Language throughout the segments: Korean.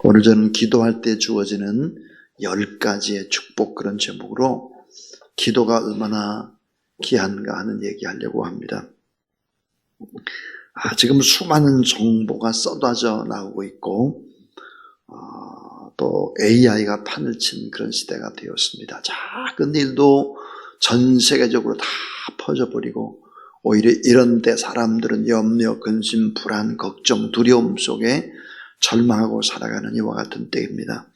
오늘 저는 기도할 때 주어지는 10가지의 축복, 그런 제목으로 기도가 얼마나 귀한가 하는 얘기하려고 합니다. 지금 수많은 정보가 쏟아져 나오고 있고 또 AI가 판을 친 그런 시대가 되었습니다. 작은 일도 전 세계적으로 다 퍼져버리고 오히려 이런 때 사람들은 염려, 근심, 불안, 걱정, 두려움 속에 절망하고 살아가는 이와 같은 때입니다.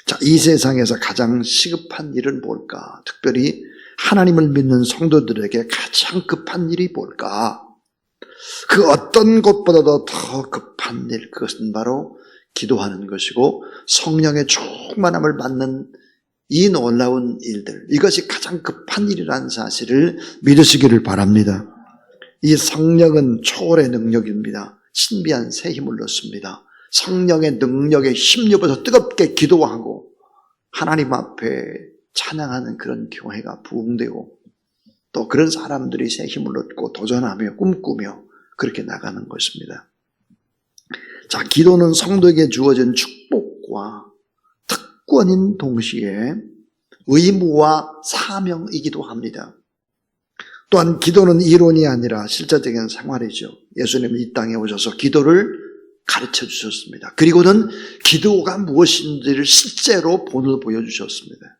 자, 이 세상에서 가장 시급한 일은 뭘까? 특별히 하나님을 믿는 성도들에게 가장 급한 일이 뭘까? 그 어떤 것보다도 더 급한 일, 그것은 바로 기도하는 것이고 성령의 충만함을 받는 이 놀라운 일들, 이것이 가장 급한 일이라는 사실을 믿으시기를 바랍니다. 이 성령은 초월의 능력입니다. 신비한 새 힘을 넣습니다. 성령의 능력에 힘입어서 뜨겁게 기도하고 하나님 앞에 찬양하는 그런 교회가 부흥되고 또 그런 사람들이 새 힘을 얻고 도전하며 꿈꾸며 그렇게 나가는 것입니다. 자, 기도는 성도에게 주어진 축복과 특권인 동시에 의무와 사명이기도 합니다. 또한 기도는 이론이 아니라 실제적인 생활이죠. 예수님은 이 땅에 오셔서 기도를 가르쳐 주셨습니다. 그리고는 기도가 무엇인지를 실제로 본을 보여주셨습니다.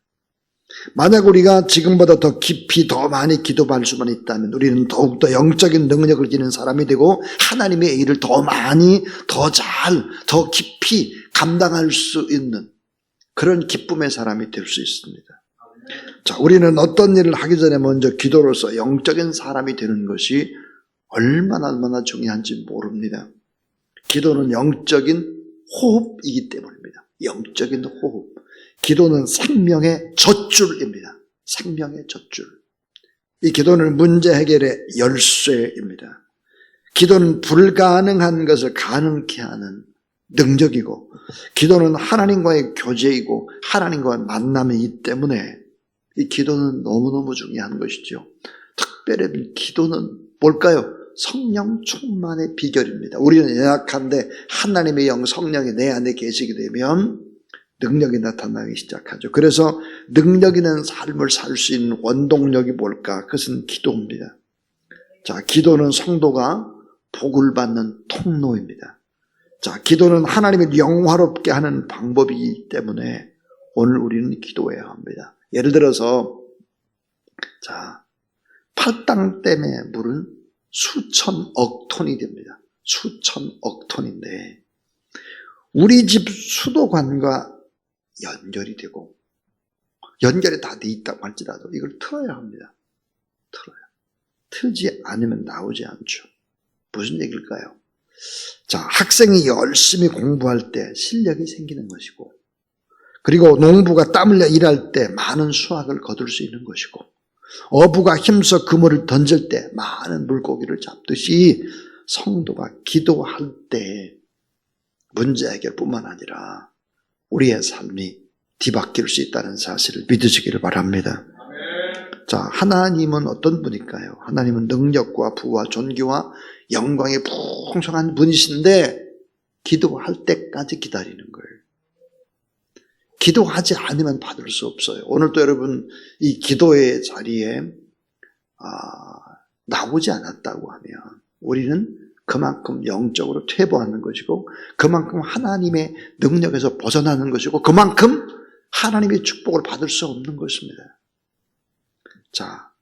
만약 우리가 지금보다 더 깊이 더 많이 기도할 수만 있다면 우리는 더욱더 영적인 능력을 지닌 사람이 되고 하나님의 일을 더 많이, 더 잘, 더 깊이 감당할 수 있는 그런 기쁨의 사람이 될 수 있습니다. 자, 우리는 어떤 일을 하기 전에 먼저 기도로서 영적인 사람이 되는 것이 얼마나 중요한지 모릅니다. 기도는 영적인 호흡이기 때문입니다. 영적인 호흡. 기도는 생명의 젖줄입니다. 생명의 젖줄. 이 기도는 문제 해결의 열쇠입니다. 기도는 불가능한 것을 가능케 하는 능력이고 기도는 하나님과의 교제이고 하나님과의 만남이기 때문에 이 기도는 너무너무 중요한 것이죠. 특별히 기도는 뭘까요? 성령 충만의 비결입니다. 우리는 연약한데 하나님의 영 성령이 내 안에 계시게 되면 능력이 나타나기 시작하죠. 그래서 능력 있는 삶을 살 수 있는 원동력이 뭘까? 그것은 기도입니다. 자, 기도는 성도가 복을 받는 통로입니다. 자, 기도는 하나님을 영화롭게 하는 방법이기 때문에 오늘 우리는 기도해야 합니다. 예를 들어서 자, 팔당댐의 물은 수천억 톤이 됩니다. 수천억 톤인데 우리 집 수도관과 연결이 되고 연결이 다 돼 있다고 할지라도 이걸 틀어야 합니다. 틀어요. 틀지 않으면 나오지 않죠. 무슨 얘기일까요? 자, 학생이 열심히 공부할 때 실력이 생기는 것이고 그리고 농부가 땀 흘려 일할 때 많은 수확을 거둘 수 있는 것이고 어부가 힘써 그물을 던질 때 많은 물고기를 잡듯이 성도가 기도할 때 문제 해결뿐만 아니라 우리의 삶이 뒤바뀔 수 있다는 사실을 믿으시기를 바랍니다. 자, 하나님은 어떤 분일까요? 하나님은 능력과 부와 존귀와 영광이 풍성한 분이신데 기도할 때까지 기다리는 거예요. 기도하지 않으면 받을 수 없어요. 오늘도 여러분 이 기도의 자리에 나오지 않았다고 하면 우리는 그만큼 영적으로 퇴보하는 것이고 그만큼 하나님의 능력에서 벗어나는 것이고 그만큼 하나님의 축복을 받을 수 없는 것입니다. 자,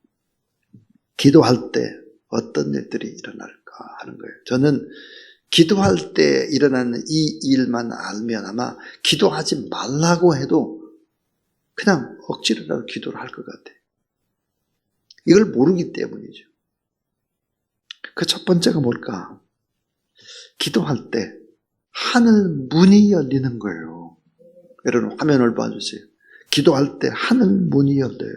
기도할 때 어떤 일들이 일어날까 하는 거예요. 저는 기도할 때 일어나는 이 일만 알면 아마 기도하지 말라고 해도 그냥 억지로라도 기도를 할 것 같아요. 이걸 모르기 때문이죠. 그 첫 번째가 뭘까? 기도할 때 하늘 문이 열리는 거예요. 여러분 화면을 봐주세요. 기도할 때 하늘 문이 열려요.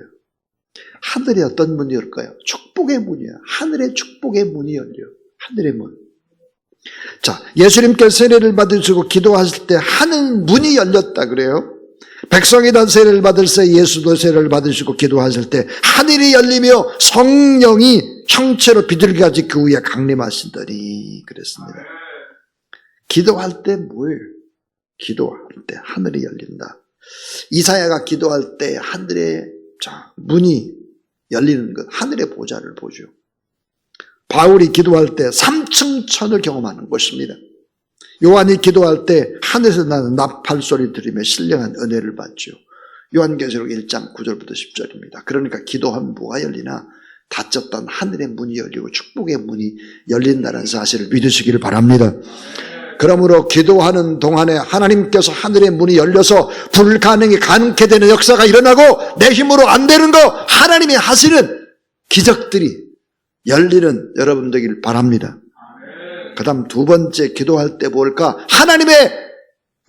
하늘에 어떤 문이 열까요? 축복의 문이에요. 하늘의 축복의 문이 열려요. 하늘의 문. 자, 예수님께 세례를 받으시고 기도하실 때 하늘 문이 열렸다 그래요. 백성이 다 세례를 받을 때 예수도 세례를 받으시고 기도하실 때 하늘이 열리며 성령이 형체로 비둘기같이 그 위에 강림하신다니 그랬습니다. 기도할 때 뭐예요? 기도할 때 하늘이 열린다. 이사야가 기도할 때 하늘의 문이 열리는 것, 하늘의 보좌를 보죠. 바울이 기도할 때 3층 천을 경험하는 것입니다. 요한이 기도할 때 하늘에서 나는 나팔 소리 들으며 신령한 은혜를 받죠. 요한계시록 1장 9절부터 10절입니다. 그러니까 기도하면 뭐가 열리나? 닫혔던 하늘의 문이 열리고 축복의 문이 열린다는 사실을 믿으시기를 바랍니다. 그러므로 기도하는 동안에 하나님께서 하늘의 문이 열려서 불가능이 가능케 되는 역사가 일어나고 내 힘으로 안 되는 거 하나님이 하시는 기적들이 열리는 여러분 되길 바랍니다. 그 다음 두 번째 기도할 때 뭘까? 하나님의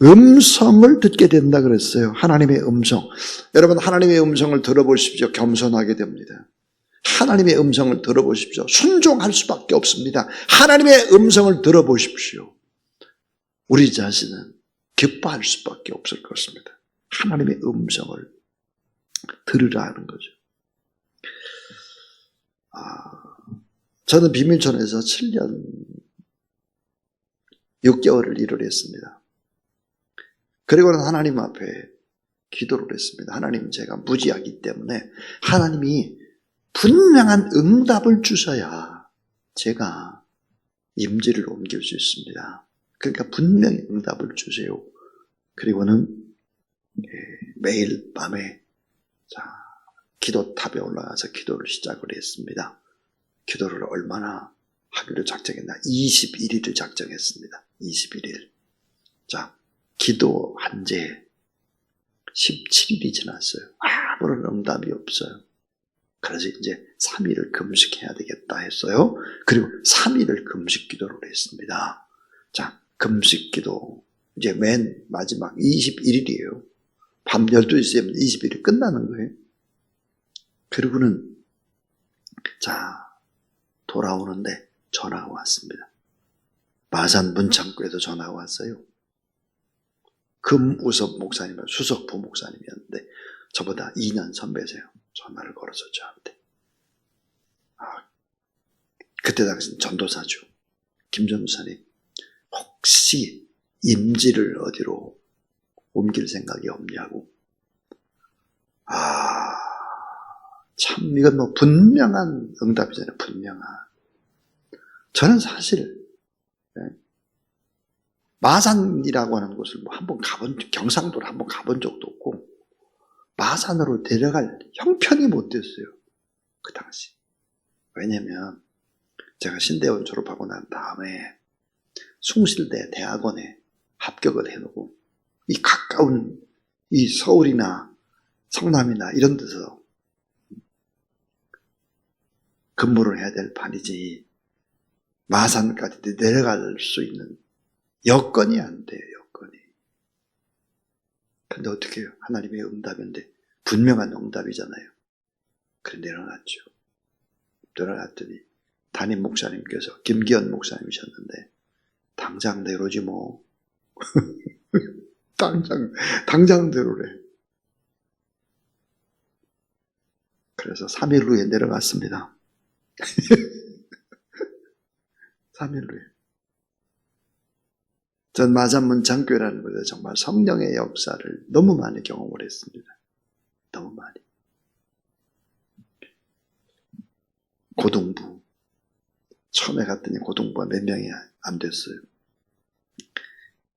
음성을 듣게 된다 그랬어요. 하나님의 음성. 여러분 하나님의 음성을 들어보십시오. 겸손하게 됩니다. 하나님의 음성을 들어보십시오. 순종할 수밖에 없습니다. 하나님의 음성을 들어보십시오. 우리 자신은 기뻐할 수밖에 없을 것입니다. 하나님의 음성을 들으라 하는 거죠. 저는 비밀촌에서 7년 6개월을 일을 했습니다. 그리고는 하나님 앞에 기도를 했습니다. 하나님, 제가 무지하기 때문에 하나님이 분명한 응답을 주셔야 제가 임지를 옮길 수 있습니다. 그러니까 분명히 응답을 주세요. 그리고는 매일 밤에 기도탑에 올라가서 기도를 시작을 했습니다. 기도를 얼마나 하기로 작정했나? 21일을 작정했습니다. 21일. 기도한 지 17일이 지났어요. 아무런 응답이 없어요. 그래서 이제 3일을 금식해야 되겠다 했어요. 그리고 3일을 금식 기도를 했습니다. 금식 기도 이제 맨 마지막 21일이에요. 밤 12시에 21일 끝나는 거예요. 그리고는 돌아오는데 전화가 왔습니다. 마산 문창교에도 전화가 왔어요. 금우섭 목사님, 수석 부목사님이었는데 저보다 2년 선배세요. 전화를 걸어서 저한테. 그때 당시 전도사죠. 김 전도사님, 혹시 임지를 어디로 옮길 생각이 없냐고. 참 이건 뭐 분명한 응답이잖아요. 분명한. 저는 사실 마산이라고 하는 곳을 한번 경상도를 한번 가본 적도 없고 마산으로 데려갈 형편이 못 됐어요. 그 당시. 왜냐면 제가 신대원 졸업하고 난 다음에 숭실대 대학원에 합격을 해놓고 이 가까운 이 서울이나 성남이나 이런 데서 근무를 해야 될 판이지 마산까지 내려갈 수 있는 여건이 안 돼요. 여건이. 근데 어떻게 해요? 하나님의 응답인데 분명한 응답이잖아요. 그래 내려놨죠. 내려놨더니 담임 목사님께서 김기현 목사님이셨는데 당장 내려오지 뭐. 당장 내려오래. 그래서 3일 후에 내려갔습니다. 3일 후에. 전 마산문 장교라는 곳에 정말 성령의 역사를 너무 많이 경험을 했습니다. 너무 많이. 고등부. 처음에 갔더니 고등부가 몇 명이 안 됐어요.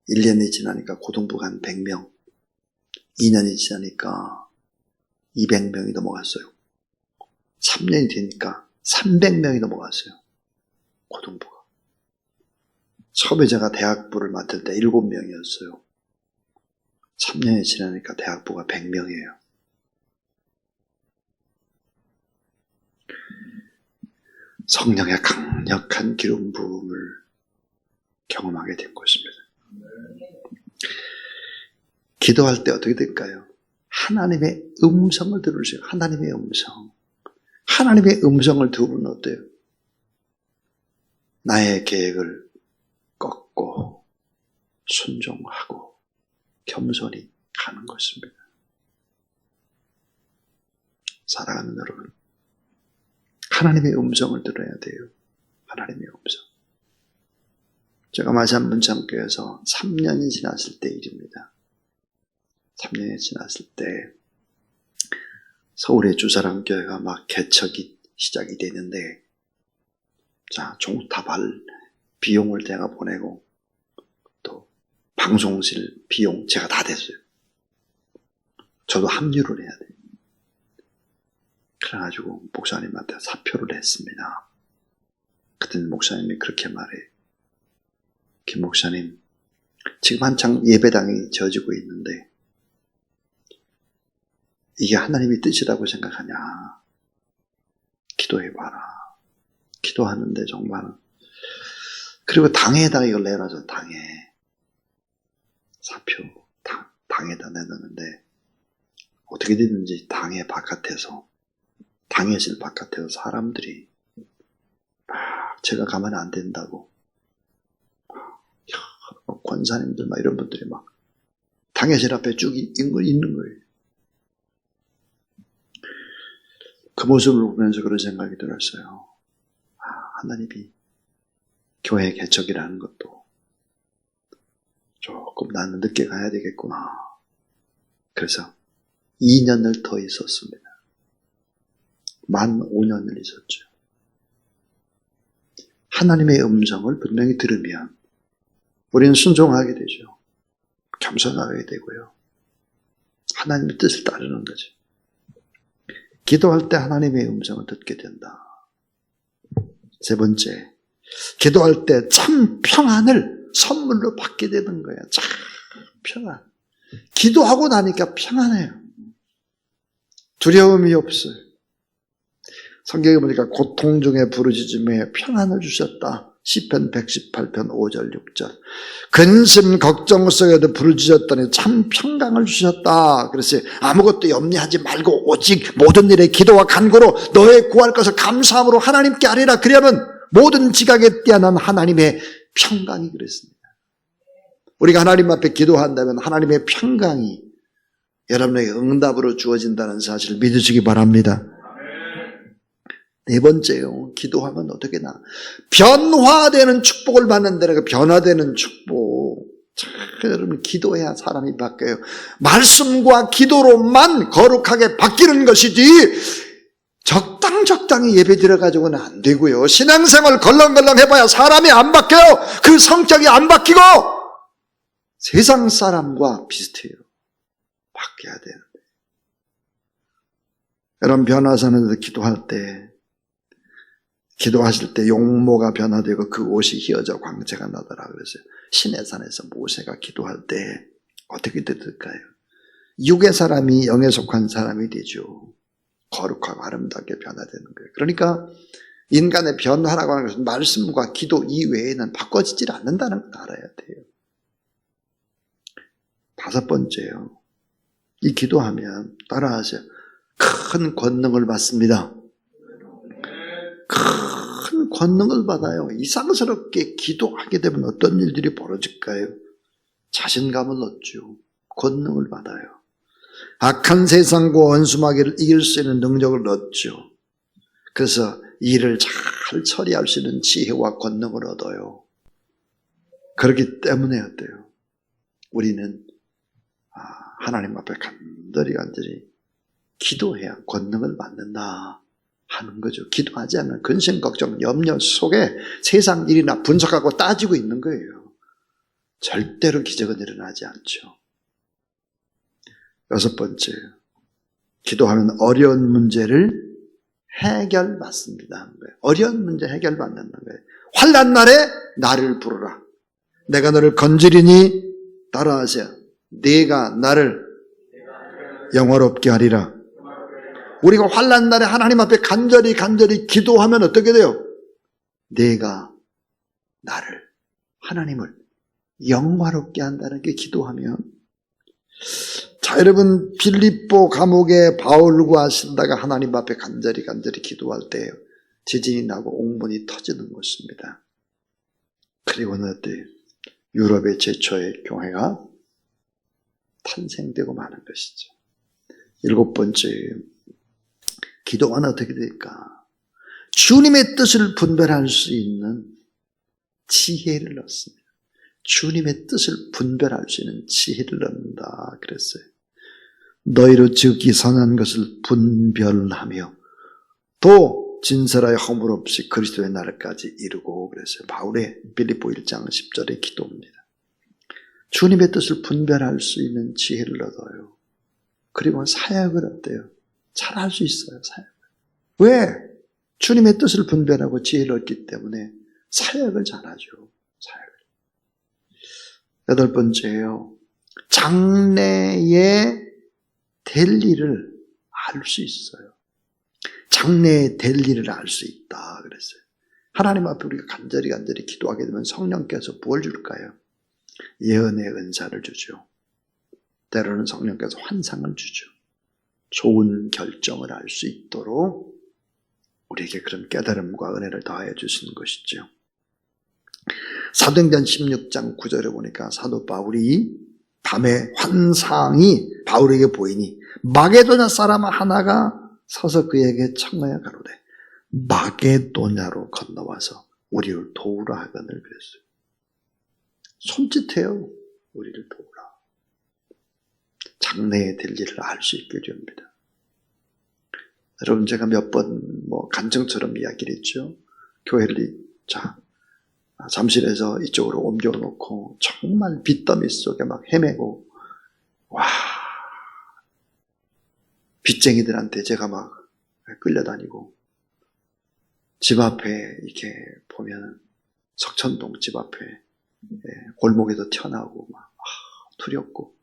1년이 지나니까 고등부가 한 100명. 2년이 지나니까 200명이 넘어갔어요. 3년이 되니까 300명이 넘어갔어요. 고등부가. 처음에 제가 대학부를 맡을 때 7명이었어요. 3년이 지나니까 대학부가 100명이에요. 성령의 강력한 기름 부음을 경험하게 된 것입니다. 기도할 때 어떻게 될까요? 하나님의 음성을 들으세요. 하나님의 음성. 하나님의 음성을 들으면 어때요? 나의 계획을 꺾고 순종하고 겸손히 가는 것입니다. 사랑하는 여러분, 하나님의 음성을 들어야 돼요. 하나님의 음성. 제가 마산 문창교에서 3년이 지났을 때 일입니다. 3년이 지났을 때 서울의 주사랑교회가 막 개척이 시작이 되는데, 자, 종탑할 비용을 제가 보내고 또 방송실 비용 제가 다 댔어요. 저도 합류를 해야 돼요. 그래가지고 목사님한테 사표를 했습니다. 그때 목사님이 그렇게 말해요. 김 목사님, 지금 한창 예배당이 저지고 있는데 이게 하나님의 뜻이라고 생각하냐? 기도해봐라. 기도하는데 정말. 그리고 당에다가 이걸 내놔서 당에 사표 당에다 내놨는데 어떻게 됐는지 당의 바깥에서, 당회실 바깥에서 사람들이 막 제가 가면 안 된다고, 권사님들 막 이런 분들이 막 당회실 앞에 쭉 있는 거예요. 그 모습을 보면서 그런 생각이 들었어요. 하나님이 교회 개척이라는 것도 조금 나는 늦게 가야 되겠구나. 그래서 2년을 더 있었습니다. 만 5년을 있었죠. 하나님의 음성을 분명히 들으면 우리는 순종하게 되죠. 겸손하게 되고요. 하나님의 뜻을 따르는 거죠. 기도할 때 하나님의 음성을 듣게 된다. 세 번째, 기도할 때 참 평안을 선물로 받게 되는 거예요. 참 평안. 기도하고 나니까 평안해요. 두려움이 없어요. 성경에 보니까 고통 중에 부르짖음에 평안을 주셨다. 시편 118편 5절 6절. 근심 걱정 속에도 부르짖었더니 참 평강을 주셨다. 그래서 아무것도 염려하지 말고 오직 모든 일에 기도와 간구로 너의 구할 것을 감사함으로 하나님께 아뢰라. 그러면 모든 지각에 뛰어난 하나님의 평강이 그랬습니다. 우리가 하나님 앞에 기도한다면 하나님의 평강이 여러분에게 응답으로 주어진다는 사실을 믿으시기 바랍니다. 네 번째요. 기도하면 어떻게 나? 변화되는 축복을 받는다는 그 변화되는 축복. 여러분 기도해야 사람이 바뀌어요. 말씀과 기도로만 거룩하게 바뀌는 것이지 적당히 예배 드려가지고는 안 되고요. 신앙생활 걸렁걸렁 해봐야 사람이 안 바뀌어요. 그 성격이 안 바뀌고 세상 사람과 비슷해요. 바뀌어야 되는데. 여러분 변화사는데도 기도하실 때 용모가 변화되고 그 옷이 휘어져 광채가 나더라 그랬어요. 시내산에서 모세가 기도할 때 어떻게 됐을까요? 육의 사람이 영에 속한 사람이 되죠. 거룩하고 아름답게 변화되는 거예요. 그러니까 인간의 변화라고 하는 것은 말씀과 기도 이외에는 바꿔지질 않는다는 걸 알아야 돼요. 다섯 번째요. 이 기도하면 따라하세요. 큰 권능을 받습니다. 큰 권능을 받아요. 이상스럽게 기도하게 되면 어떤 일들이 벌어질까요? 자신감을 얻죠. 권능을 받아요. 악한 세상과 원수마귀를 이길 수 있는 능력을 얻죠. 그래서 일을 잘 처리할 수 있는 지혜와 권능을 얻어요. 그렇기 때문에 어때요? 우리는 하나님 앞에 간절히 기도해야 권능을 받는다 하는 거죠. 기도하지 않으면 근심, 걱정, 염려 속에 세상 일이나 분석하고 따지고 있는 거예요. 절대로 기적은 일어나지 않죠. 여섯 번째, 기도하면 어려운 문제를 해결받습니다. 어려운 문제 해결받는 거예요. 환난 날에 나를 부르라. 내가 너를 건지리니 따라하세요. 네가 나를 영화롭게 하리라. 우리가 환난 날에 하나님 앞에 간절히 기도하면 어떻게 돼요? 내가 나를, 하나님을 영화롭게 한다는 게 기도하면. 자, 여러분 빌립보 감옥에 바울과 실라가 하나님 앞에 간절히 기도할 때 지진이 나고 옥문이 터지는 것입니다. 그리고는 어때요? 유럽의 최초의 교회가 탄생되고 마는 것이죠. 일곱 번째, 기도하면 어떻게 될까? 주님의 뜻을 분별할 수 있는 지혜를 얻습니다. 주님의 뜻을 분별할 수 있는 지혜를 얻는다 그랬어요. 너희로 지극히 선한 것을 분별하며 또 진설하여 허물 없이 그리스도의 날까지 이루고 그랬어요. 바울의 빌립보 1장 10절의 기도입니다. 주님의 뜻을 분별할 수 있는 지혜를 얻어요. 그리고 사역을 어때요? 잘할 수 있어요. 사역을. 왜? 주님의 뜻을 분별하고 지혜를 얻기 때문에 사역을 잘하죠. 사역을. 8번째예요. 장래에 될 일을 알 수 있어요. 장래에 될 일을 알 수 있다 그랬어요. 하나님 앞에 우리가 간절히 기도하게 되면 성령께서 뭘 줄까요? 예언의 은사를 주죠. 때로는 성령께서 환상을 주죠. 좋은 결정을 알 수 있도록 우리에게 그런 깨달음과 은혜를 더하여 주시는 것이죠. 사도행전 16장 9절에 보니까 사도 바울이 밤에 환상이 바울에게 보이니 마게도냐 사람 하나가 서서 그에게 청하여 가로되 마게도냐로 건너와서 우리를 도우라 하거늘 그랬어요. 손짓해요. 우리를 도우라. 장래에 될 일을 알 수 있게 됩니다. 여러분 제가 몇 번 간증처럼 이야기를 했죠. 교회를 잠실에서 이쪽으로 옮겨놓고 정말 빚더미 속에 막 헤매고 빚쟁이들한테 제가 막 끌려다니고 집 앞에 이렇게 보면 석천동 집 앞에 골목에서 튀어나오고 막 두렵고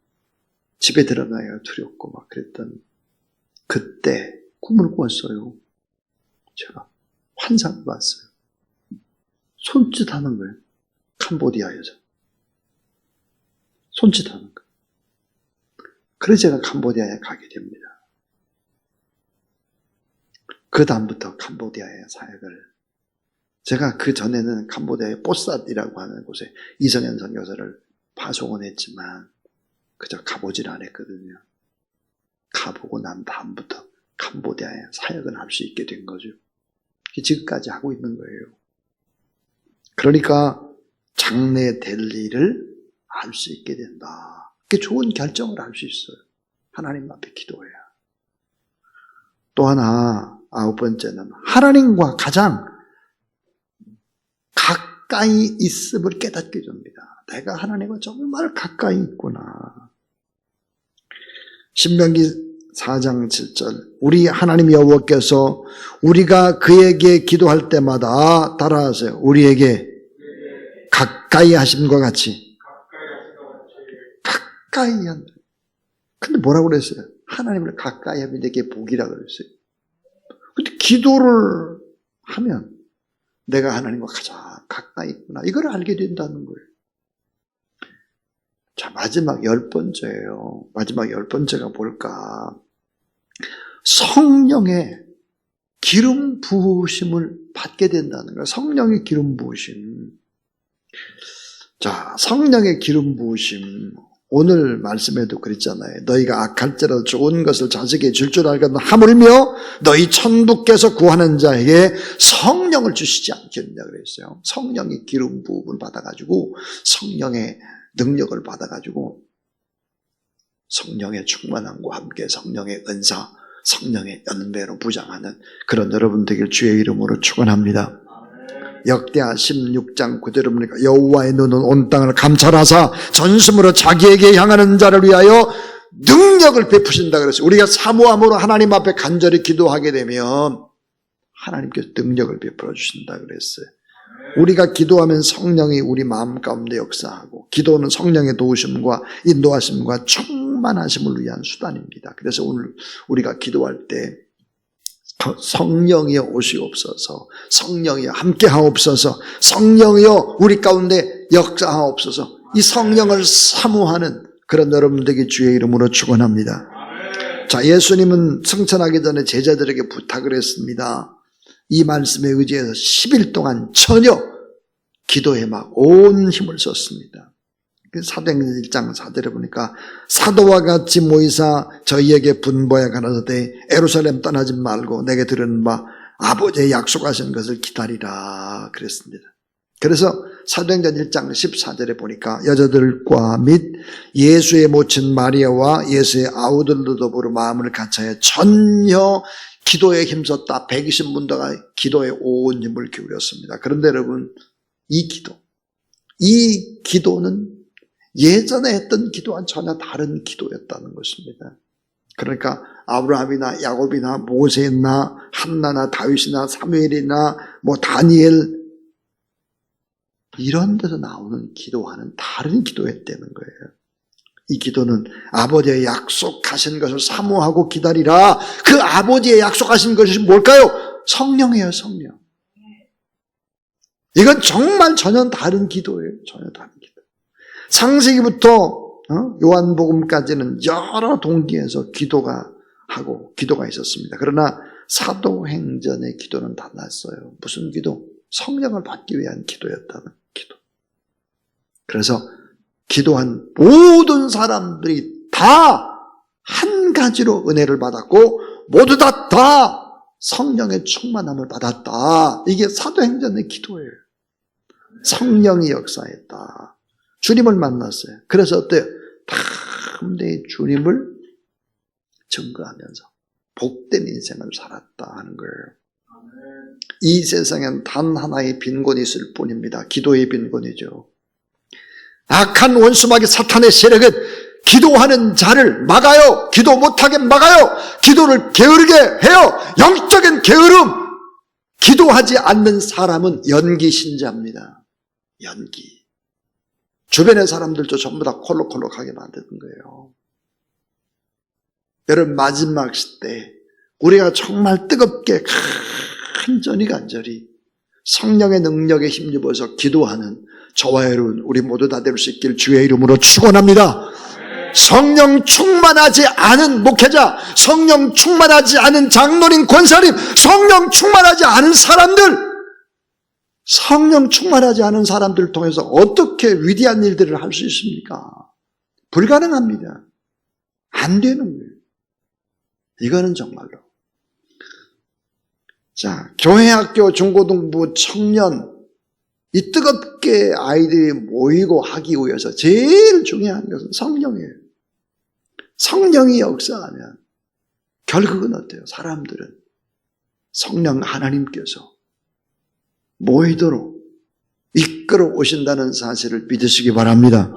집에 들어가야 두렵고 막 그랬던 그때 꿈을 꿨어요. 제가 환상을 봤어요. 손짓하는 거예요. 캄보디아에서. 손짓하는 거예요. 그래서 제가 캄보디아에 가게 됩니다. 그 다음부터 캄보디아의 사역을 제가 그 전에는 캄보디아의 뽀삿이라고 하는 곳에 이성현 선교사를 파송은 했지만 그저 가보질 않았거든요. 가보고 난 다음부터 캄보디아의 사역을 할 수 있게 된 거죠. 지금까지 하고 있는 거예요. 그러니까 장래에 될 일을 알 수 있게 된다. 그게 좋은 결정을 할 수 있어요. 하나님 앞에 기도해야. 또 하나 9번째는 하나님과 가장 가까이 있음을 깨닫게 됩니다. 내가 하나님과 정말 가까이 있구나. 신명기 4장 7절 우리 하나님 여호와께서 우리가 그에게 기도할 때마다 따라하세요. 우리에게 가까이 하심과 같이 가까이 한다. 근데 뭐라고 그랬어요? 하나님을 가까이 하면 내게 복이라고 그랬어요. 근데 기도를 하면 내가 하나님과 가장 가까이 있구나. 이걸 알게 된다는 거예요. 자, 마지막 10번째예요. 마지막 10번째가 뭘까? 성령의 기름 부으심을 받게 된다는 거예요. 성령의 기름 부으심. 자, 성령의 기름 부으심. 오늘 말씀에도 그랬잖아요. 너희가 악할지라도 좋은 것을 자식에게 줄 줄 알거든 하물며 너희 천부께서 구하는 자에게 성령을 주시지 않겠느냐 그랬어요. 성령의 기름 부음을 받아가지고 성령의 능력을 받아가지고 성령의 충만함과 함께 성령의 은사, 성령의 연배로 부장하는 그런 여러분 되길 주의 이름으로 축원합니다. 역대하 16장 9절을 보니까 여호와의 눈은 온 땅을 감찰하사 전심으로 자기에게 향하는 자를 위하여 능력을 베푸신다 그랬어요. 우리가 사모함으로 하나님 앞에 간절히 기도하게 되면 하나님께서 능력을 베풀어 주신다 그랬어요. 우리가 기도하면 성령이 우리 마음 가운데 역사하고 기도는 성령의 도우심과 인도하심과 충만하심을 위한 수단입니다. 그래서 오늘 우리가 기도할 때 성령이 오시옵소서, 성령이 함께하옵소서, 성령이여 우리 가운데 역사하옵소서, 이 성령을 사모하는 그런 여러분들에게 주의 이름으로 축원합니다. 자, 예수님은 승천하기 전에 제자들에게 부탁을 했습니다. 이 말씀에 의지해서 10일 동안 전혀 기도에 막 온 힘을 썼습니다. 사도행전 1장 4절에 보니까 사도와 같이 모이사 저희에게 분부하여 가라사대 예루살렘 떠나지 말고 내게 들은 바 아버지의 약속하신 것을 기다리라 그랬습니다. 그래서 사도행전 1장 14절에 보니까 여자들과 및 예수의 모친 마리아와 예수의 아우들도 더불어 마음을 같이하여 전혀 기도에 힘썼다. 120문도가 기도에 온 힘을 기울였습니다. 그런데 여러분, 이 기도는 예전에 했던 기도와는 전혀 다른 기도였다는 것입니다. 그러니까 아브라함이나 야곱이나 모세나 한나나 다윗이나 사무엘이나 다니엘 이런 데서 나오는 기도와는 다른 기도였다는 거예요. 이 기도는 아버지의 약속하신 것을 사모하고 기다리라. 그 아버지의 약속하신 것이 뭘까요? 성령이에요, 성령. 이건 정말 전혀 다른 기도예요. 전혀 다른 기도. 창세기부터 요한복음까지는 여러 동기에서 기도가 있었습니다. 그러나 사도행전의 기도는 달랐어요. 무슨 기도? 성령을 받기 위한 기도였다는 기도. 그래서 기도한 모든 사람들이 다 한 가지로 은혜를 받았고 모두 다 성령의 충만함을 받았다. 이게 사도행전의 기도예요. 성령이 역사했다. 주님을 만났어요. 그래서 어때요? 다 함께 주님을 증거하면서 복된 인생을 살았다 하는 거예요. 이 세상엔 단 하나의 빈곤이 있을 뿐입니다. 기도의 빈곤이죠. 악한 원수마귀 사탄의 세력은 기도하는 자를 막아요. 기도 못하게 막아요. 기도를 게으르게 해요. 영적인 게으름. 기도하지 않는 사람은 연기 신자입니다. 연기. 주변의 사람들도 전부 다 콜록콜록하게 만드는 거예요. 여러분, 마지막 시대 우리가 정말 뜨겁게 간절히 성령의 능력에 힘입어서 기도하는 저와 여러분, 우리 모두 다 될 수 있길 주의 이름으로 축원합니다. 성령 충만하지 않은 목회자, 성령 충만하지 않은 장로님, 권사님, 성령 충만하지 않은 사람들을 통해서 어떻게 위대한 일들을 할 수 있습니까? 불가능합니다. 안 되는 거예요. 이거는 정말로. 자, 교회, 학교, 중고등부, 청년, 이 뜨겁게 아이들이 모이고 하기 위해서 제일 중요한 것은 성령이에요. 성령이 역사하면 결국은 어때요? 사람들은 성령 하나님께서 모이도록 이끌어 오신다는 사실을 믿으시기 바랍니다.